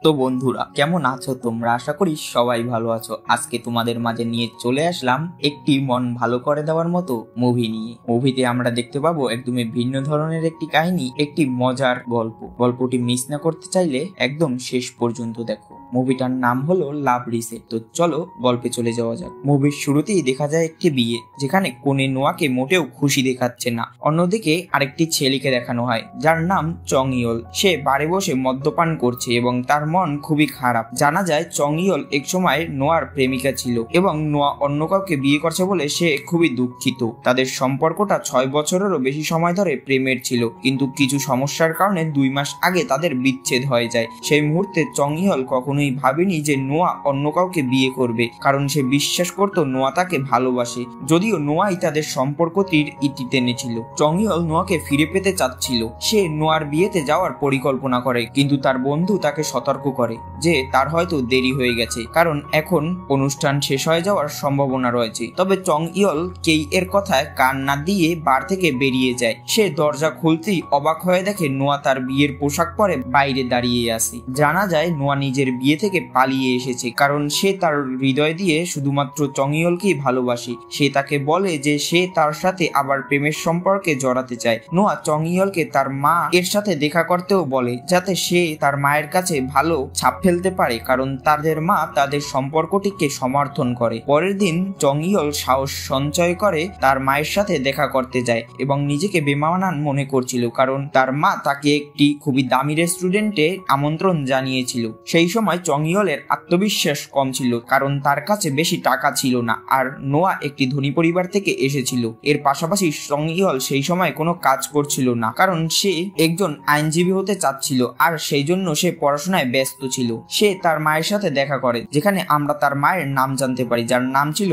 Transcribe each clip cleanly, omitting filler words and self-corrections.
তো বন্ধুরা, কেমন আছো তোমরা? আশা করি সবাই ভালো আছো। আজকে তোমাদের মাঝে নিয়ে চলে আসলাম একটি মন ভালো করে দেওয়ার মতো মুভি নিয়ে। মুভিতে আমরা দেখতে পাবো একদমই ভিন্ন ধরনের একটি কাহিনী, একটি মজার গল্পটি মিস না করতে চাইলে একদম শেষ পর্যন্ত দেখো। মুভিটার নাম হলো লাভ রিসেট। তো চলো গল্পে চলে যাওয়া যাক। মুভির শুরুতেই দেখা যায় একটি বিয়ে, যেখানে কনে নোয়াকে মোটেও খুশি দেখাচ্ছে না। অন্যদিকে আরেকটি ছেলেকে দেখানো হয় যার নাম চং ইয়ল। সে বারে বসে মদ্যপান করছে এবং তার মন খুবই খারাপ। জানা যায় চং ইয়ল এক সময় নোয়ার প্রেমিকা ছিল এবং নোয়া অন্য কাউকে বিয়ে করছে বলে সে খুবই দুঃখিত। তাদের সম্পর্কটা 6 বছরেরও বেশি সময় ধরে প্রেমের ছিল, কিন্তু কিছু সমস্যার কারণে 2 মাস আগে তাদের বিচ্ছেদ হয়ে যায়। সেই মুহূর্তে চং ইয়ল কখনোই ভাবেনি যে নোয়া অন্য কাউকে বিয়ে করবে, কারণ সে বিশ্বাস করত নোয়া তাকে ভালোবাসে, যদিও নোয়াই তাদের সম্পর্কটির ইতি টেনেছিল। চং ইয়ল নোয়াকে ফিরে পেতে চাচ্ছিল। সে নোয়ার বিয়েতে যাওয়ার পরিকল্পনা করে, কিন্তু তার বন্ধু তাকে সতর্ক করে যে তার হয়তো দেরি হয়ে গেছে, কারণ এখন অনুষ্ঠান শেষ হয়ে যাওয়ার সম্ভাবনা রয়েছে। তবে চং ইয়ল কেই এর কথায় কান না দিয়ে বার থেকে বেরিয়ে যায়। সে দরজা খুলতেই অবাক হয়ে দেখে নোয়া তার বিয়ের পোশাক পরে বাইরে দাঁড়িয়ে আছে। জানা যায় নোয়া নিজের বিয়ে থেকে পালিয়ে এসেছে, কারণ সে তার হৃদয় দিয়ে শুধুমাত্র চং ইয়লকেই ভালোবাসে। সে তাকে বলে যে সে তার সাথে আবার প্রেমের সম্পর্কে জড়াতে চায়। নোয়া চং ইয়লকে তার মা এর সাথে দেখা করতেও বলে, যাতে সে তার মায়ের কাছে ভালো ছাপ ফেলতে পারে, কারণ তাদের মা তাদের সম্পর্কটিকে সমর্থন করে। পরের দিন চং ইয়ল সাহস সঞ্চয় করে তার মায়ের সাথে দেখা করতে যায় এবং নিজেকে বেমানান মনে করছিল, কারণ তার মা তাকে একটি খুবই দামি রেস্টুরেন্টে আমন্ত্রণ জানিয়েছিল। সেই সময় চং ইয়লের আত্মবিশ্বাস কম ছিল, কারণ তার কাছে বেশি টাকা ছিল না, আর নোয়া একটি ধনী পরিবার থেকে এসেছিল। এর পাশাপাশি চং ইয়ল সেই সময় কোনো কাজ করছিল না, কারণ সে একজন আইনজীবী হতে চাচ্ছিল, আর সেই জন্য সে পড়াশোনায় ব্যস্ত ছিল। সে তার মায়ের সাথে দেখা করে, যেখানে আমরা তার মায়ের নাম জানতে পারি, যার নাম ছিল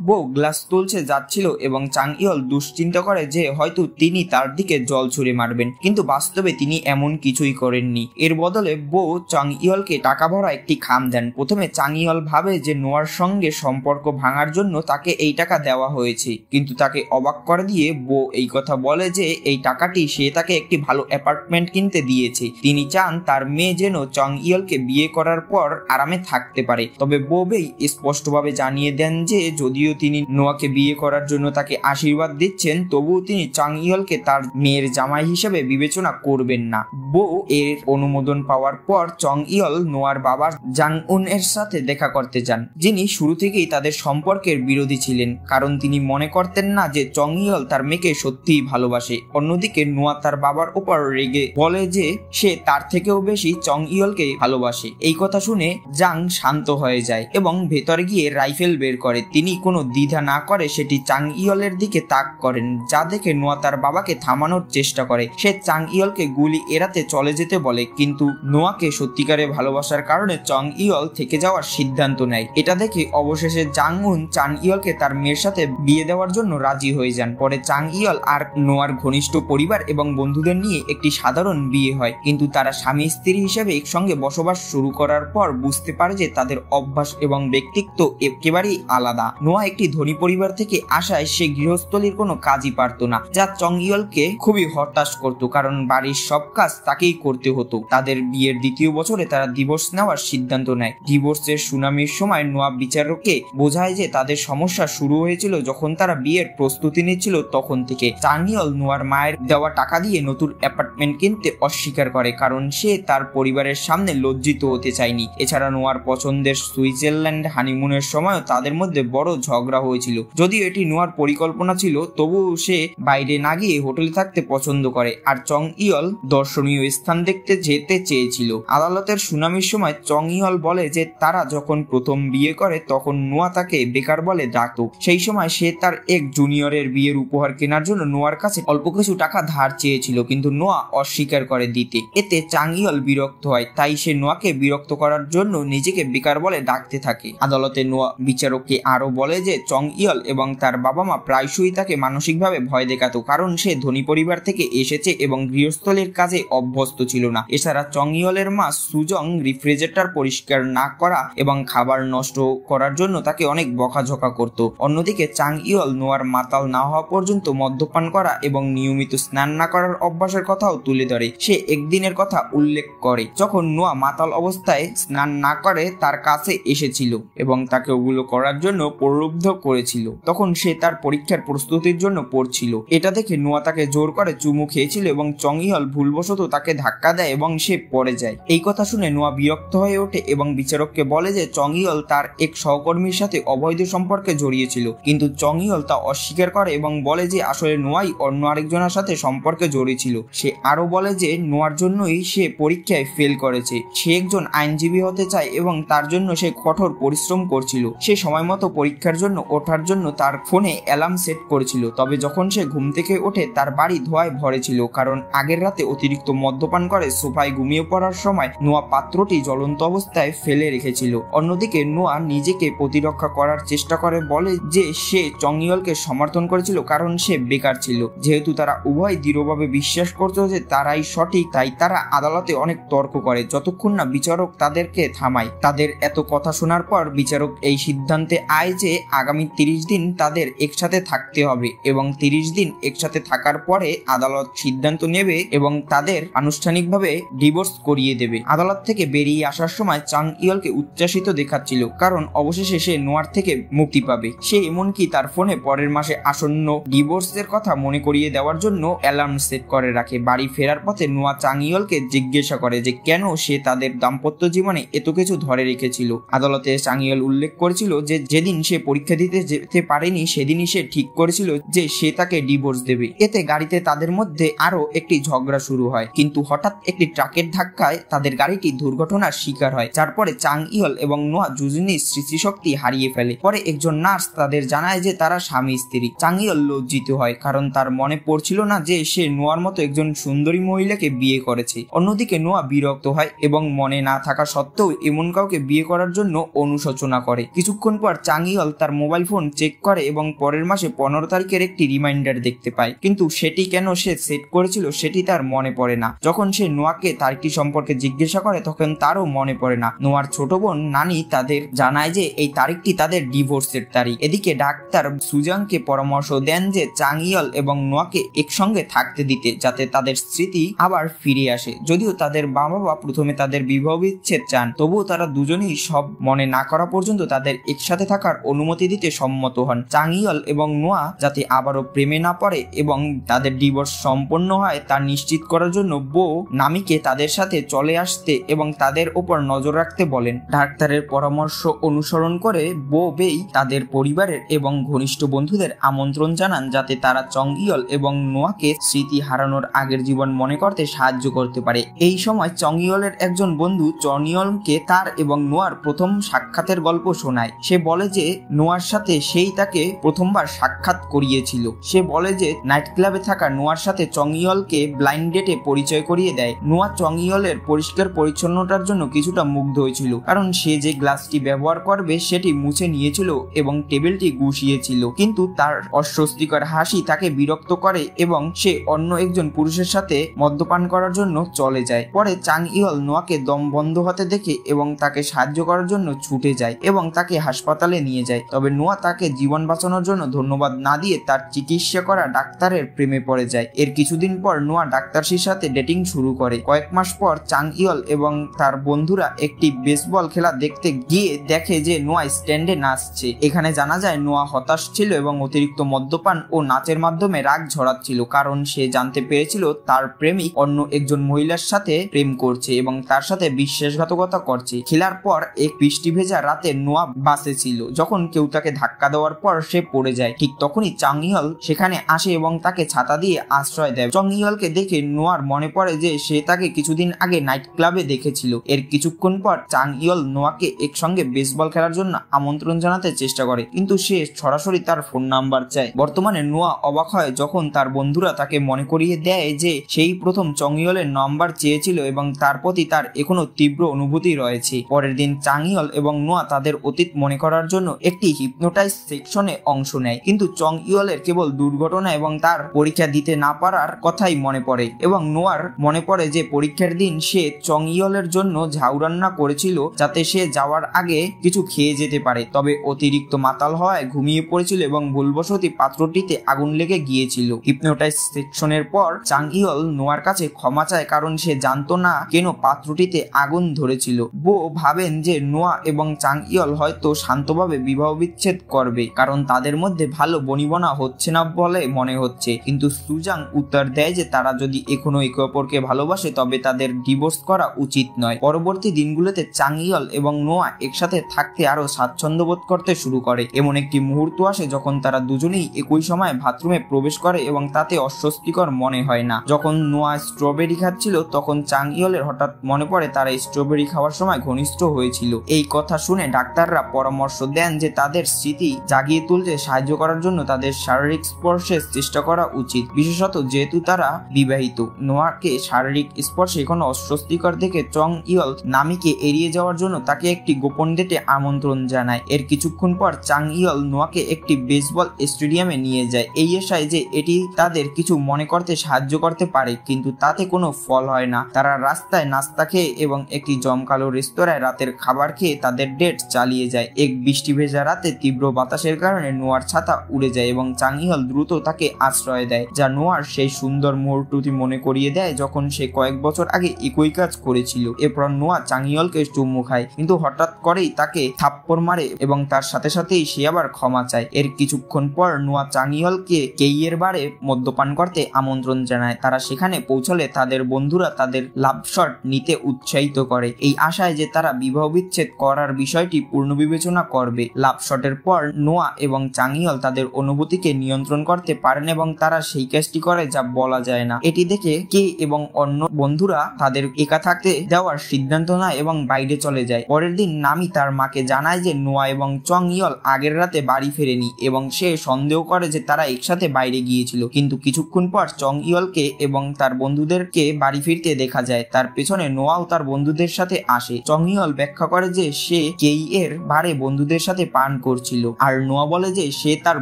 বো গ্লাস তুলছে যাচ্ছিল এবং চং ইয়ল দুশ্চিন্তা করে যে হয়তো তিনি তার দিকে জল ছুঁড়ে মারবেন, কিন্তু বাস্তবে তিনি এমন কিছুই করেননি। এর বদলে বো চং ইয়লকে টাকা ভরা একটি খাম দেন। প্রথমে চং ইয়ল ভাবে যে নোয়ার সঙ্গে সম্পর্ক ভাঙার জন্য তাকে এই টাকা দেওয়া হয়েছে, কিন্তু তাকে অবাক করে দিয়ে বো এই কথা বলে যে এই টাকাটি সে তাকে একটি ভালো অ্যাপার্টমেন্ট কিনতে দিয়েছে। তিনি চান তার মেয়ে যেন চং ইয়লকে বিয়ে করার পর আরামে থাকতে পারে। তবে বোবেই স্পষ্টভাবে জানিয়ে দেন যে যদিও তিনি নোয়াকে বিয়ে করার জন্য তাকে আশীর্বাদ দিচ্ছেন, তবুও তিনি চং ইয়লকে তার মেয়ের জামাই হিসেবে বিবেচনা করবেন না। বো এর অনুমোদন পাওয়ার পর চং ইয়ল নোয়ার বাবা জাং উন এর সাথে দেখা করতে যান, যিনি শুরু থেকেই তাদের সম্পর্কের বিরোধী ছিলেন, কারণ তিনি মনে করতেন না যে চং ইয়ল তার মেয়েকে সত্যিই ভালোবাসে। অন্যদিকে নোয়া তার বাবার উপর রেগে বলে যে সে তার থেকেও বেশি চং ইয়লকে ভালোবাসে। এই কথা শুনে জাং শান্ত হয়ে যায় এবং ভেতরে গিয়ে রাইফেল বের করে। তিনি কোনো দ্বিধা না করে সেটি চং ইয়লের দিকে তাক করেন, যা দেখে নোয়া তার বাবাকে থামানোর চেষ্টা করে। সে চং ইয়লকে গুলি এড়াতে চলে যেতে বলে, কিন্তু নোয়াকে সত্যিকারে ভালোবাসার কারণে চং ইয়ল থেকে যাওয়ার সিদ্ধান্ত নেয়। এটা দেখে অবশেষে জাং উন চং ইয়লকে তার মেয়ের সাথে বিয়ে দেওয়ার জন্য রাজি হয়ে যান। পরে চং ইয়ল আর নোয়ার ঘনিষ্ঠ পরিবার এবং বন্ধুদের নিয়ে একটি সাধারণ বিয়ে হয়, কিন্তু তারা স্বামী স্ত্রী হিসেবে একসঙ্গে বসবাস শুরু করার পর বুঝতে পারে যে তাদের অভ্যাস এবং ব্যক্তিত্ব একেবারেই আলাদা। নোয়া একটি ধনী পরিবার থেকে আসায় সে গৃহস্থলীর কোনো কাজই পারত না, যা চং ইয়লকে খুবই হতাশ করত, কারণ বাড়ির সব কাজ তাকেই করতে হতো। তাদের বিয়ের দ্বিতীয় বছরে তারা ডিভোর্স নেওয়ার সিদ্ধান্ত নেয়। ডিভোর্সের শুনানির সময় নোয়া বিচারককে বোঝায় যে তাদের সমস্যা শুরু হয়েছিল যখন তারা বিয়ের প্রস্তুতি নিচ্ছিল তখন থেকে। চং ইয়ল নোয়ার মায়ের দেওয়া টাকা দিয়ে নতুন অ্যাপার্টমেন্ট কিনতে অস্বীকার করে, কারণ সে তার পরিবারের সামনে লজ্জিত হতে চায়নি। এছাড়া নোয়ার পছন্দের সুইজারল্যান্ড হানিমুনের সময়ও তাদের মধ্যে বড় ঝগড়া হয়েছিল। যদিও এটি নোয়ার পরিকল্পনা ছিল, তবুও সে বাইরে না গিয়ে হোটেলে থাকতে পছন্দ করে, আর চং ইয়ল দর্শনীয় স্থান দেখতে যেতে চেয়েছিল। আদালতের শুনানির সময় চং ইয়ল বলে যে তারা যখন প্রথম বিয়ে করে তখন নোয়া তাকে বেকার বলে ডাকতো। সেই সময় সে তার এক জুনিয়রের বিয়ের উপহার কেনার জন্য নোয়ার কাছে অল্প কিছু টাকা ধার চেয়েছিল, কিন্তু নোয়া অস্বীকার করে দিতে। এতে চং ইয়ল বিরক্ত হয়, তাই সে নোয়াকে বিরক্ত করার জন্য নিজেকে বেকার বলে ডাকতে থাকে। আদালতে নোয়া বিচারককে আরো বলে যে চং ইয়ল এবং তার বাবা মা প্রায়শই তাকে মানসিকভাবে ভয় দেখাতো, কারণ সে ধনী পরিবার থেকে এসেছে এবং গৃহস্থলীর কাজে অভ্যস্ত ছিল না। এছাড়া চং ইয়লের মা সুজং রিফ্রিজারেটর শেল্টার পরিষ্কার না করা এবং খাবার নষ্ট করার জন্য তাকে অনেক বকাঝকা করত। অন্যদিকে চাং ইয়ল নোয়ার মাতাল না হওয়া পর্যন্ত মদ্যপান করা এবং নিয়মিত স্নান না করার অভ্যাসের কথাও তুলে ধরে। সে একদিনের কথা উল্লেখ করে যখন নোয়া মাতাল অবস্থায় স্নান না করে তার কাছে এসেছিল এবং তাকে ওগুলো করার জন্য প্রলুব্ধ করেছিল। তখন সে তার পরীক্ষার প্রস্তুতির জন্য পড়ছিল। এটা দেখে নোয়া তাকে জোর করে চুমু খেয়েছিল এবং চং ইয়ল ভুলবশত তাকে ধাক্কা দেয় এবং সে পড়ে যায়। এই কথা শুনে নোয়া বিরক্ত হয়ে ওঠে এবং বিচারককে বলে যে চং ইয়ল তার এক সহকর্মীর সাথে অবৈধ সম্পর্কে জড়িয়েছিল, কিন্তু চং ইয়ল তা অস্বীকার করে এবং বলে যে আসলে নোয়াই অন্য আরেকজনের সাথে সম্পর্কে জড়িয়েছিল। সে আরো বলে যে নোয়ার জন্যই সে পরীক্ষায় ফেল করেছে। সে একজন আইনজীবী হতে চায় এবং তার জন্য সে কঠোর পরিশ্রম করছিল। সে সময় মতো পরীক্ষার জন্য ওঠার জন্য তার ফোনে অ্যালার্ম সেট করেছিল। তবে যখন সে ঘুম থেকে ওঠে তার বাড়ি ধোঁয়ায় ভরে ছিল, কারণ আগের রাতে অতিরিক্ত মদ্যপান করে সোফায় ঘুমিয়ে পড়ার সময় নোয়া পাত্রটি জ্বলন্ত অবস্থায় ফেলে রেখেছিল। অন্যদিকে নোয়া নিজেকে প্রতিরক্ষা করার চেষ্টা করে, বলে যে সে চং ইয়লকে সমর্থন করেছিল কারণ সে বেকার ছিল। যেহেতু তারা উভয় দৃঢ়ভাবে বিশ্বাস করত যে তারাই সঠিক, তাই তারা আদালতে অনেক তর্ক করে যতক্ষণ না বিচারক তাদেরকে থামায়। তাদের এত কথা শোনার পর বিচারক এই সিদ্ধান্তে আয় যে আগামী 30 দিন তাদের একসাথে থাকতে হবে এবং 30 দিন একসাথে থাকার পরে আদালত সিদ্ধান্ত নেবে এবং তাদের আনুষ্ঠানিকভাবে ডিভোর্স করিয়ে দেবে। আদালত থেকে বেরিয়ে আসার সময় চাং ইয়লকে উচ্ছ্বাসিত দেখাচ্ছিল কারণ অবশেষে সে নোয়ার থেকে মুক্তি পাবে। সে এমনকি তার ফোনে পরের মাসে আসন্ন ডিভোর্সের কথা মনে করিয়ে দেওয়ার জন্য অ্যালার্ম সেট করে রাখে। বাড়ি ফেরার পথে নোয়া চাং ইয়লকে জিজ্ঞাসা করে যে কেন সে তাদের দাম্পত্য জীবনে এত কিছু ধরে রেখেছিল। আদালতে চাং ইয়ল উল্লেখ করেছিল যে যেদিন সে পরীক্ষা দিতে যেতে পারেনি সেদিনই সে ঠিক করেছিল যে সে তাকে ডিভোর্স দেবে। এতে গাড়িতে তাদের মধ্যে আরো একটি ঝগড়া শুরু হয়, কিন্তু হঠাৎ একটি ট্রাকের ধাক্কায় তাদের গাড়িটি দুর্ঘটনার শিকার হয়, যার পরে চাং ইয়ল এবং নোয়া দুজনেই স্মৃতিশক্তি হারিয়ে ফেলে। পরে একজন নার্স তাদের জানায় যে তারা স্বামী স্ত্রী। চাং ইয়ল লজ্জিত হয় কারণ তার মনে পড়ছিল না যে সে নোয়ার মতো একজন সুন্দরী মহিলাকে বিয়ে করেছে। অন্যদিকে নোয়া বিরক্ত হয় এবং মনে না থাকা সত্ত্বেও এমন কাউকে বিয়ে করার জন্য অনুশোচনা করে। কিছুক্ষণ পর চাং ইয়ল তার মোবাইল ফোন চেক করে এবং পরের মাসে 15 তারিখের একটি রিমাইন্ডার দেখতে পায়, কিন্তু সেটি কেন সে সেট করেছিল সেটি তার মনে পড়ে না। যখন সে নোয়াকে তারিখটি সম্পর্কে জিজ্ঞাসা করে তখন তারও মনে পড়ে না। নোয়ার ছোট বোন নানি তাদের জানায় যে এই তারিখটি তাদের ডিভোর্সের তারিখ। এদিকে ডাক্তার সুজাংকে পরামর্শ দেন যে চাং ইয়ল এবং নোয়াকে একসঙ্গে থাকতে দিতে, যাতে তাদের স্মৃতি আবার ফিরে আসে। যদিও তাদের বাবা প্রথমে তাদের বিবাহ বিচ্ছেদ চান, তবুও তারা দুজনেই সব মনে না করা পর্যন্ত তাদের একসাথে থাকার অনুমতি দিতে সম্মত হন। চাং ইয়ল এবং নোয়া যাতে আবারও প্রেমে না পড়ে এবং তাদের ডিভোর্স সম্পন্ন হয় তা নিশ্চিত করার জন্য বো নামিকে তাদের সাথে চলে আসতে এবং তাদের উপর নজর রাখতে বলেন। ডাক্তারের পরামর্শ অনুসরণ করে বো বেই তাদের পরিবারের এবং ঘনিষ্ঠ বন্ধুদের আমন্ত্রণ জানান যাতে তারা চং ইয়ল এবং নোয়াকে স্মৃতি হারানোর আগের জীবন মনে করতে সাহায্য করতে পারে। এই সময় চং ইয়লের একজন বন্ধু চং ইয়লকে তার এবং নোয়ার প্রথম সাক্ষাতের গল্প শোনায়। সে বলে যে নোয়ার সাথে সেই তাকে প্রথমবার সাক্ষাৎ করিয়েছিল। সে বলে যে নাইট ক্লাবে থাকা নোয়ার সাথে চং ইয়লকে ব্লাইন্ড ডেটে পরিচয় করিয়ে দেয়। নোয়া চং ইয়লের পরিষ্কার পরিচ্ছন্নতার জন্য কিছুটা মুগ্ধ হয়েছিল, কারণ সে যে গ্লাসটি ব্যবহার করবে সেটি মুছে নিয়েছিল এবং টেবিলটি গুছিয়েছিল, কিন্তু তার অস্বস্তিকর হাসি তাকে বিরক্ত করে এবং সে অন্য একজন পুরুষের সাথে মদ্যপান করার জন্য চলে যায়। পরে চাং ইয়ল নোয়াকে দম বন্ধ হতে দেখে এবং তাকে সাহায্য করার জন্য ছুটে যায় এবং তাকে হাসপাতালে নিয়ে যায়। তবে নোয়া তাকে জীবন বাঁচানোর জন্য ধন্যবাদ না দিয়ে তার চিকিৎসা করা ডাক্তারের প্রেমে পড়ে যায়। এর কিছুদিন পর নোয়া ডাক্তারটির সাথে ডেটিং শুরু করে। কয়েক মাস পর চাং ইয়ল এবং তার বন্ধুরা একটি বেসবল খেলা দেখতে গিয়ে দেখে যে নোয়া স্ট্যান্ডে নাচছে। এখানে জানা যায় নোয়া হতাশ ছিল এবং অতিরিক্ত মদ্যপান ও নাচের মাধ্যমে রাগ ঝরাচ্ছিল, কারণ সে জানতে পেরেছিল তার প্রেমিক অন্য একজন মহিলার সাথে প্রেম করছে এবং তার সাথে বিশ্বাসঘাতকতা করছে। খেলার পর এক বৃষ্টি ভেজা রাতে নোয়া বাসে ছিল যখন কেউ তাকে ধাক্কা দেওয়ার পর সে পড়ে যায়। ঠিক তখনই চাং ইয়ল সেখানে আসে এবং তাকে ছাতা দিয়ে আশ্রয় দেয়। চং ইয়লকে দেখে নোয়ার মনে পড়ে যে সে তাকে কিছুদিন আগে নাইট ক্লাবে দেখেছিল। এর কিছুক্ষণ পর চাং ইয়ল নোয়াকে একসঙ্গে বেসবল খেলার জন্য আমন্ত্রণ জানাতে চেষ্টা করে, কিন্তু সে সরাসরি তার ফোন নাম্বার চায়। বর্তমানে নোয়া অবাক হয় যখন তার বন্ধুরা তাকে মনে করিয়ে দেয় যে সেই প্রথম চং ইয়লের নাম্বার চেয়েছিল এবং তার প্রতি তার এখনো তীব্র অনুভূতি রয়েছে। পরের দিন চাং ইয়ল এবং নোয়া তাদের অতীত মনে করার জন্য একটি হিপনোটাইজ সেকশনে অংশ নেয়, কিন্তু চং ইয়লের কেবল দুর্ঘটনা এবং তার পরীক্ষা দিতে না পারার কথাই মনে পড়ে এবং নোয়ার মনে পড়ে যে পরীক্ষার দিন সে চং ইয়লের জন্য ঝাউ রান্না করেছিল যাতে সে যাওয়ার আগে কিছু খেয়ে যেতে পারে, তবে অতিরিক্ত মাতাল হওয়ায় ঘুমিয়ে পড়েছিল এবং ভুলবশত পাত্রটিতে আগুন লেগে গিয়েছিল। হিপনোটাইজ সেকশনের পর চাং ইয়ল নোয়ার কাছে ক্ষমা চায় কারণ সে জানতো না কেন পাত্রটিতে আগুন ধরেছিল। বো ভাবেন যে নোয়া এবং চাং ইয়ল হয়তো শান্তভাবে বিবাহ বিচ্ছেদ করবে কারণ তাদের মধ্যে ভালো বনিবনা হচ্ছে না বলে মনে হচ্ছে, কিন্তু সুজাং উত্তর দেয় যে তারা যদি এখনো একে অপরকে ভালোবাসে তবে তাদের ডিভোর্স করা উচিত নয়। পরবর্তী দিনগুলোতে চাং ইয়ল এবং নোয়া একসাথে থাকতে আরো স্বাচ্ছন্দ্য বোধ করতে শুরু করে। এমন একটি মুহূর্ত আসে যখন তারা দুজনেই একই সময় বাথরুমে প্রবেশ করে এবং তাতে অস্বস্তিকর মনে হয় না। যখন নোয়া স্ট্রবেরি খাচ্ছিল তখন চাং ইয়লের হঠাৎ মনে পড়ে তারা স্ট্রবেরি খাওয়ার সময় ঘনিষ্ঠ হয়েছিল। এই কথা শুনে ডাক্তাররা পরামর্শ দেন যে তাদের স্মৃতি জাগিয়ে তুলতে সাহায্য করার জন্য তাদের শারীরিক স্পর্শের চেষ্টা করা উচিত, বিশেষত যেহেতু তারা বিবাহিত। নোয়াকে শারীরিক স্পর্শে কোনো অস্বস্তিকর দেখে চং ইয়ল নামিকে এড়িয়ে যাওয়ার জন্য তাকে একটি গোপন ডেটে আমন্ত্রণ জানায়। এর কিছুক্ষণ পর চাং ইয়ল নোয়াকে একটি বেসবল স্টেডিয়ামে নিয়ে যায় এই আশায় যে এটি তাদের কিছু মনে করতে সাহায্য করতে পারে, কিন্তু তাতে কোনো ফল হয় না। তারা রাস্তায় নাস্তা খেয়ে এবং একটি জমকালো রেস্তোরাঁয় রাতের খাবার খেয়ে তাদের ডেট চালিয়ে যায়। এক বৃষ্টি ভেজা রাতে তীব্র বাতাসের কারণে নোয়ার ছাতা উড়ে যায় এবং চাং ইয়ল দ্রুত তাকে আশ্রয় দেয়, যা নোয়ার সেই সুন্দর মুহূর্তটি মনে করিয়ে দেয় যখন সে কয়েক বছর আগে একই কাজ করেছিল। এরপর নোয়া চাং ইয়লকে চুমু খায়, কিন্তু হঠাৎ করেই তাকে থাপ্পড় মারে এবং তার সাথে সাথেই সে আবার ক্ষমা চায়। এর কিছুক্ষণ পর নোয়া চাং ইয়লকে কেইয়ের বারে মদ্যপান করতে আমন্ত্রণ জানায়। তারা সেখানে পৌঁছলে তাদের বন্ধুরা তাদের লাভ শট নিতে উৎসাহিত করে এই আশায় যে তারা বিবাহ বিচ্ছেদ করার বিষয়টি পুনর্বিবেচনা করবে। লাভ শটের পর নোয়া এবং চাং ইয়ল তাদের অনুভূতিকে নিয়ন্ত্রণ করতে পারেন এবং তারা সেই কাজটি করে যা বলা যায় না। এটি দেখে কে এবং অন্য বন্ধুরা তাদের একা থাকতে দেওয়ার সিদ্ধান্ত নেয় এবং বাইরে চলে যায়। পরের দিন নামি তার মাকে জানায় যে নোয়া এবং চং ইয়ল আগের রাতে বাড়ি ফেরেনি এবং সে সন্দেহ করে যে তারা একসাথে বাইরে গিয়েছিল, কিন্তু কিছুক্ষণ পর চং ইয়লকে এবং তার বন্ধুদেরকে বাড়ি ফিরতে দেখা যায়। তার পেছনে নোয়াও তার বন্ধুদের সাথে আসে। চং ইয়ল ব্যাখ্যা করে যে সে কেই এর বারে বন্ধুদের সাথে পান করছিল, আর নোয়া বলে যে সে তার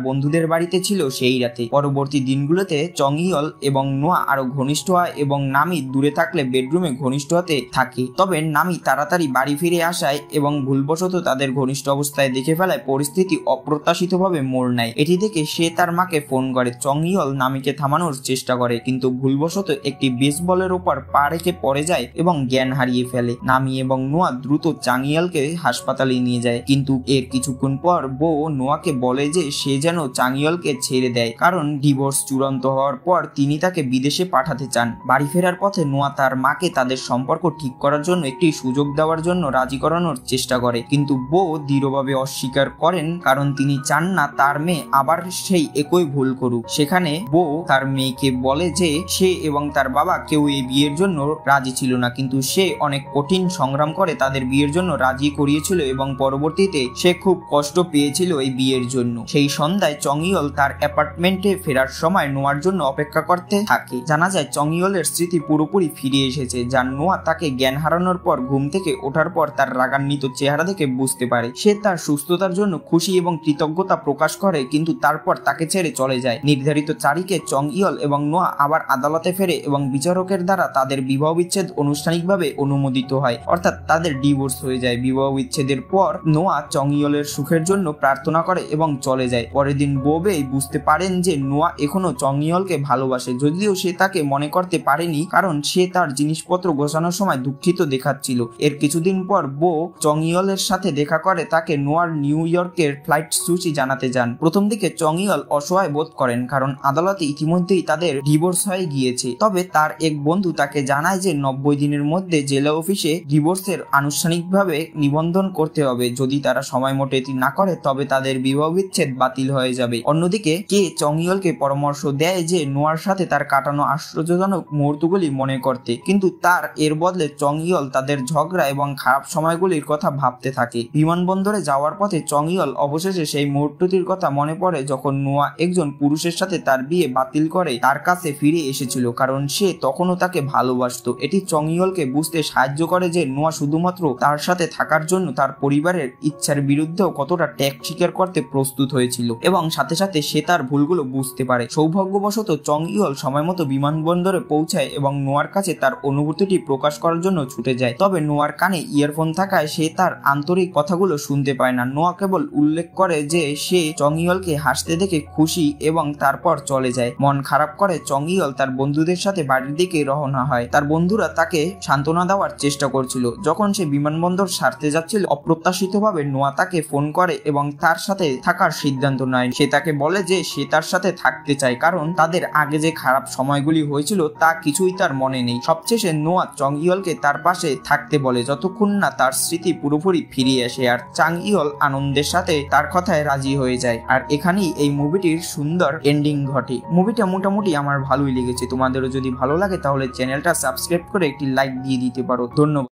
বন্ধুদের বাড়িতে ছিল সেই রাতে। পরবর্তী দিনগুলোতে চং ইয়ল এবং নোয়া আরো ঘনিষ্ঠ হয় এবং নামি দূরে থাকলে বেডরুমে ঘনিষ্ঠ হতে থাকে। তবে নামি তাড়াতাড়ি বাড়ি ফিরে আসায় এবং ভুলবশত তাদের ঘনিষ্ঠ অবস্থায় দেখে ফেলায় পরিস্থিতি অপ্রত্যাশিতভাবে মোড় নেয়। এটি দেখে সে তার মাকে ফোন করে। চং ইয়ল নামিকে থামানোর চেষ্টা করে, কিন্তু ভুলবশত একটি বেসবলের উপর পা রেখে পড়ে যায় এবং জ্ঞান হারিয়ে ফেলে। নামি এবং নোয়া দ্রুত চাং ইয়লকে হাসপাতালে নিয়ে যায়, কিন্তু এর কিছুক্ষণ পর বো নোয়াকে বলে যে সে যেন চাং ইয়লকে ছেড়ে দেয় কারণ ডিভোর্স চূড়ান্ত হওয়ার পর তিনি তাকে বিদেশে পাঠাতে চান। বাড়ি ফেরার পথে নোয়া তার মাকে তাদের সম্পর্ক ঠিক করার জন্য একটি সুযোগ দেওয়ার জন্য রাজি করানোর চেষ্টা করে, কিন্তু বো দৃঢ়ভাবে অস্বীকার করেন কারণ তিনি চান না তার মেয়ে আবার সেই একই ভুল করুক। সেখানে বো তার মেয়েকে বলে যে সে এবং তার বাবা কেউ এই বিয়ের জন্য রাজি ছিল না, কিন্তু সে অনেক কঠিন সংগ্রাম করে তাদের বিয়ের জন্য রাজি করিয়েছিল এবং পরবর্তীতে সে খুব কষ্ট পেয়েছিল এই বিয়ের জন্য। সেই সন্ধ্যায় চং ইয়ল তার অ্যাপার্টমেন্টে ফেরার সময় নোয়ার জন্য অপেক্ষা করতে থাকে। জানা যায় চং ইয়লের স্মৃতি পুরোপুরি ফিরে এসেছে, যা নোয়া তাকে জ্ঞান হারানোর পর ঘুম থেকে ওঠার পর তার রাগান্বিত চেহারা দেখে বুঝতে পারে। সে তার সুস্থতার জন্য খুশি এবং কৃতজ্ঞতা প্রকাশ করে, কিন্তু তারপর তাকে ছেড়ে চলে যায়। নির্ধারিত তারিখে চং ইয়ল এবং নোয়া আবার আদালতে ফেরে এবং বিচারকের দ্বারা তাদের বিবাহ বিচ্ছেদ আনুষ্ঠানিকভাবে অনুমোদিত হয়, অর্থাৎ তাদের ডিভোর্স হয়ে যায়। বিবাহ বিচ্ছেদের পর নোয়া চং ইয়লের সুখের জন্য প্রার্থনা করে এবং চলে যায়। পরের দিন বোবে বুঝতে পারেন যে নোয়া এখনো চং ইয়লকে ভালোবাসে, যদিও সে তাকে মনে করতে পারেনি কারণ সে তার জিনিসপত্র গোছানোর সময় দুঃখিত দেখাচ্ছিল। এর কিছুদিন পর বো চং ইয়লের সাথে দেখা করে তাকে নোয়ার নিউ ইয়র্কের ফ্লাইট সূচি জানাতে যান। প্রথম দিকে চং ইয়ল অসহায় বোধ করেন কারণ আদালতে ইতিমধ্যেই তাদের ডিভোর্স হয়ে গিয়েছে, তবে তার এক বন্ধু তাকে জানায় যে 90 দিনের মধ্যে জেলা অফিসে ডিভোর্সের আনুষ্ঠানিকভাবে নিবন্ধন করতে হবে। যদি তারা সময় মতো এটি না করে তবে তাদের বিবাহ বিচ্ছেদ বাতিল হয়ে যাবে। অন্যদিকে কে চং ইয়লকে পরামর্শ দেয় যে নোয়ার সাথে তার কাটানো আশ্চর্যজনক মুহূর্তগুলি মনে করতে, কিন্তু তার এর বদলে চং ইয়ল তাদের ঝগড়া এবং খারাপ সময়গুলির কথা ভাবতে থাকে। বিমানবন্দরে যাওয়ার পথে চং ইয়ল অবশেষে সেই মুহূর্তটির কথা মনে পড়ে যখন নোয়া একজন পুরুষের সাথে তার বিয়ে বাতিল করে তার কাছে ফিরে এসেছিল কারণ সে তখনও তাকে ভালোবাসতো। এটি চং ইয়লকে বুঝতে সাহায্য করে যে নোয়া শুধুমাত্র তার সাথে থাকার জন্য তার পরিবারের ইচ্ছার বিরুদ্ধেও কতটা ত্যাগ স্বীকার করতে প্রস্তুত হয়েছিল, এবং সাথে সাথে সে তার ভুলগুলো বুঝতে পারে। সৌভাগ্যবশত চং ইয়ল সময় মতো বিমানবন্দরে পৌঁছায় এবং নোয়ার কাছে তার অনুভূতিটি প্রকাশ করার জন্য ছুটে যায়। তবে নোয়ার কানে ইয়ারফোন থাকায় সে তার আন্তরিক কথাগুলো শুনতে পায় না। নোয়া কেবল উল্লেখ করে যে সে চং ইয়লকে হাসতে দেখে খুশি এবং তারপর চলে যায়। মন খারাপ করে চং ইয়ল তার বন্ধুদের সাথে বাড়ির দিকে রওনা হয়। তার বন্ধুরা তাকে সান্ত্বনা দেওয়ার চেষ্টা করছিল। যখন সে বিমানবন্দর ছাড়তে যাচ্ছিল, অপ্রত্যাশিতভাবে নোয়া তাকে ফোন করে এবং তার সাথে থাকার সিদ্ধান্ত নেয়। সে তাকে বলে যে সে তার সাথে থাকতে চায়, কারণ তাদের আগে যে খারাপ সময়গুলি হয়েছিল তা কিছুই তার মনে নেই। সবশেষে নোয়া চং ইয়লকে তার পাশে থাকতে বলে যতক্ষণ না তার স্মৃতি পুরোপুরি ফিরে আসে, আর চাং ইয়ল আনন্দের সাথে তার কথায় রাজি হয়ে যায়। আর এখানেই এই মুভিটির সুন্দর এন্ডিং ঘটে। মুভিটা মোটামুটি আমার ভালোই লেগেছে। তোমাদেরও যদি ভালো লাগে তাহলে চ্যানেলটা সাবস্ক্রাইব করে একটি লাইক দিয়ে দিতে পারো। ধন্যবাদ।